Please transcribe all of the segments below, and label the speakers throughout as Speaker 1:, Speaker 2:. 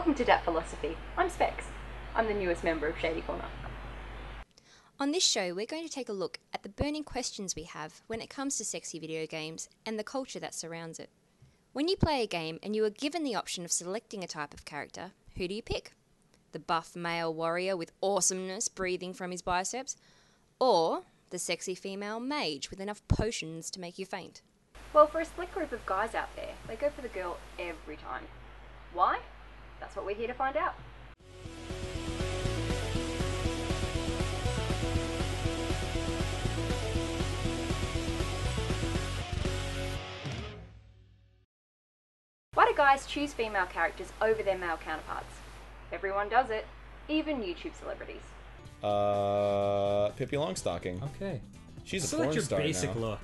Speaker 1: Welcome to Dat Philosophy. I'm Specs. I'm the newest member of Shady Corner.
Speaker 2: On this show, we're going to take a look at the burning questions we have when it comes to sexy video games and the culture that surrounds it. When you play a game and you are given the option of selecting a type of character, who do you pick? The buff male warrior with awesomeness breathing from his biceps? Or the sexy female mage with enough potions to make you faint?
Speaker 1: Well, for a split group of guys out there, they go for the girl every time. Why? That's what we're here to find out. Why do guys choose female characters over their male counterparts? Everyone does it, even YouTube celebrities.
Speaker 3: Pippi Longstocking.
Speaker 4: Okay.
Speaker 3: She's a
Speaker 4: So
Speaker 3: porn
Speaker 4: that's your
Speaker 3: star
Speaker 4: basic
Speaker 3: now.
Speaker 4: look.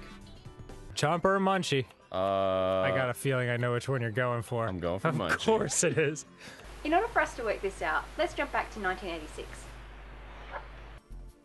Speaker 4: Chomper or Munchie? I got
Speaker 3: I
Speaker 4: a feeling I know which one you're going for.
Speaker 3: I'm going for Munchie.
Speaker 4: Of course it is.
Speaker 1: In order for us to work this out, let's jump back to 1986.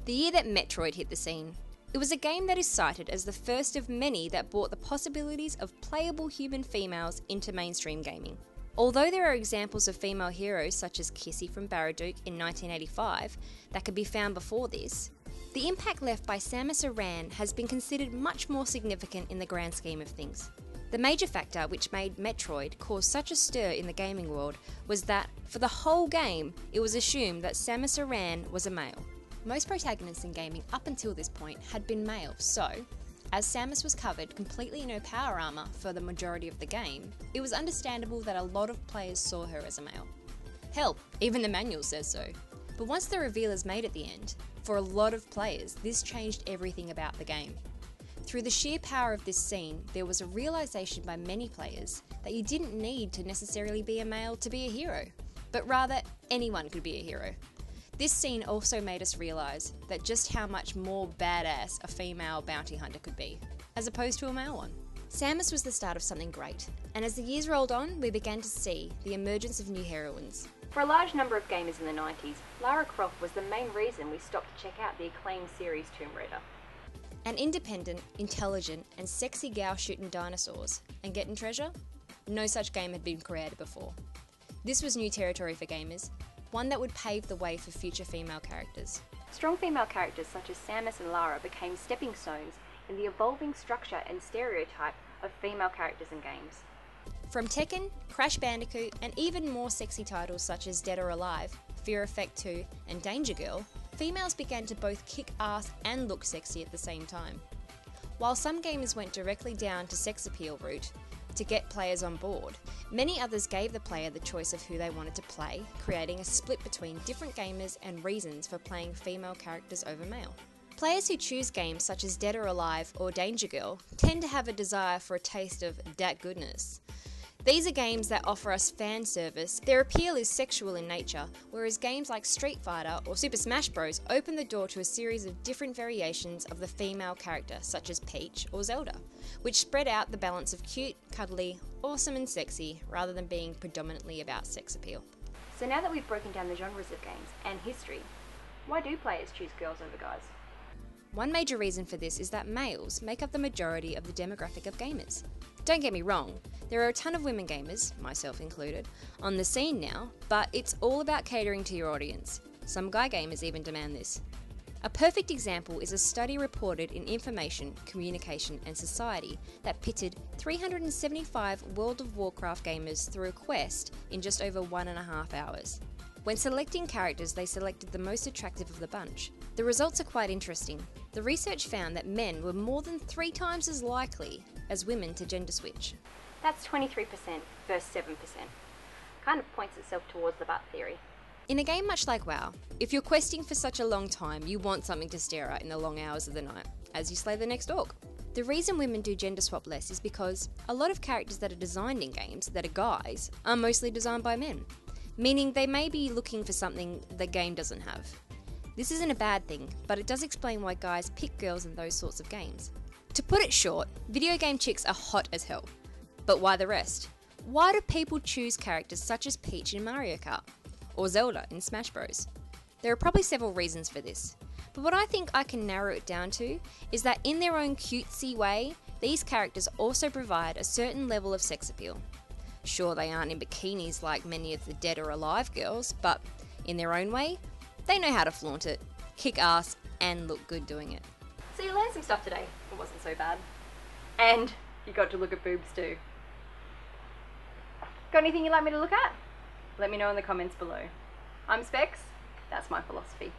Speaker 2: The year that Metroid hit the scene. It was a game that is cited as the first of many that brought the possibilities of playable human females into mainstream gaming. Although there are examples of female heroes such as Kissy from Barraduke in 1985 that could be found before this, the impact left by Samus Aran has been considered much more significant in the grand scheme of things. The major factor which made Metroid cause such a stir in the gaming world was that, for the whole game, it was assumed that Samus Aran was a male. Most protagonists in gaming up until this point had been male, so, as Samus was covered completely in her power armour for the majority of the game, it was understandable that a lot of players saw her as a male. Hell, even the manual says so. But once the reveal is made at the end, for a lot of players, this changed everything about the game. Through the sheer power of this scene, there was a realisation by many players that you didn't need to necessarily be a male to be a hero, but rather anyone could be a hero. This scene also made us realise that just how much more badass a female bounty hunter could be, as opposed to a male one. Samus was the start of something great, and as the years rolled on, we began to see the emergence of new heroines.
Speaker 1: For a large number of gamers in the 90s, Lara Croft was the main reason we stopped to check out the acclaimed series Tomb Raider.
Speaker 2: An independent, intelligent, and sexy gal shooting dinosaurs and getting treasure? No such game had been created before. This was new territory for gamers, one that would pave the way for future female characters.
Speaker 1: Strong female characters such as Samus and Lara became stepping stones in the evolving structure and stereotype of female characters in games.
Speaker 2: From Tekken, Crash Bandicoot, and even more sexy titles such as Dead or Alive, Fear Effect 2, and Danger Girl, females began to both kick ass and look sexy at the same time. While some gamers went directly down to sex appeal route to get players on board, many others gave the player the choice of who they wanted to play, creating a split between different gamers and reasons for playing female characters over male. Players who choose games such as Dead or Alive or Danger Girl tend to have a desire for a taste of that goodness. These are games that offer us fan service. Their appeal is sexual in nature, whereas games like Street Fighter or Super Smash Bros. Open the door to a series of different variations of the female character, such as Peach or Zelda, which spread out the balance of cute, cuddly, awesome and sexy, rather than being predominantly about sex appeal.
Speaker 1: So now that we've broken down the genres of games and history, why do players choose girls over guys?
Speaker 2: One major reason for this is that males make up the majority of the demographic of gamers. Don't get me wrong, there are a ton of women gamers, myself included, on the scene now, but it's all about catering to your audience. Some guy gamers even demand this. A perfect example is a study reported in Information, Communication and Society that pitted 375 World of Warcraft gamers through a quest in just over 1.5 hours. When selecting characters, they selected the most attractive of the bunch. The results are quite interesting. The research found that men were more than 3 times as likely as women to gender switch.
Speaker 1: That's 23% versus 7%. Kind of points itself towards the butt theory.
Speaker 2: In a game much like WoW, if you're questing for such a long time, you want something to stare at in the long hours of the night, as you slay the next orc. The reason women do gender swap less is because a lot of characters that are designed in games that are guys are mostly designed by men, meaning they may be looking for something the game doesn't have. This isn't a bad thing, but it does explain why guys pick girls in those sorts of games. To put it short, video game chicks are hot as hell. But why the rest? Why do people choose characters such as Peach in Mario Kart? Or Zelda in Smash Bros? There are probably several reasons for this, but what I think I can narrow it down to is that in their own cutesy way, these characters also provide a certain level of sex appeal. Sure, they aren't in bikinis like many of the dead or alive girls, but in their own way, they know how to flaunt it, kick ass, and look good doing it.
Speaker 1: So you learned some stuff today. It wasn't so bad. And you got to look at boobs too. Got anything you'd like me to look at? Let me know in the comments below. I'm Specs. That's my philosophy.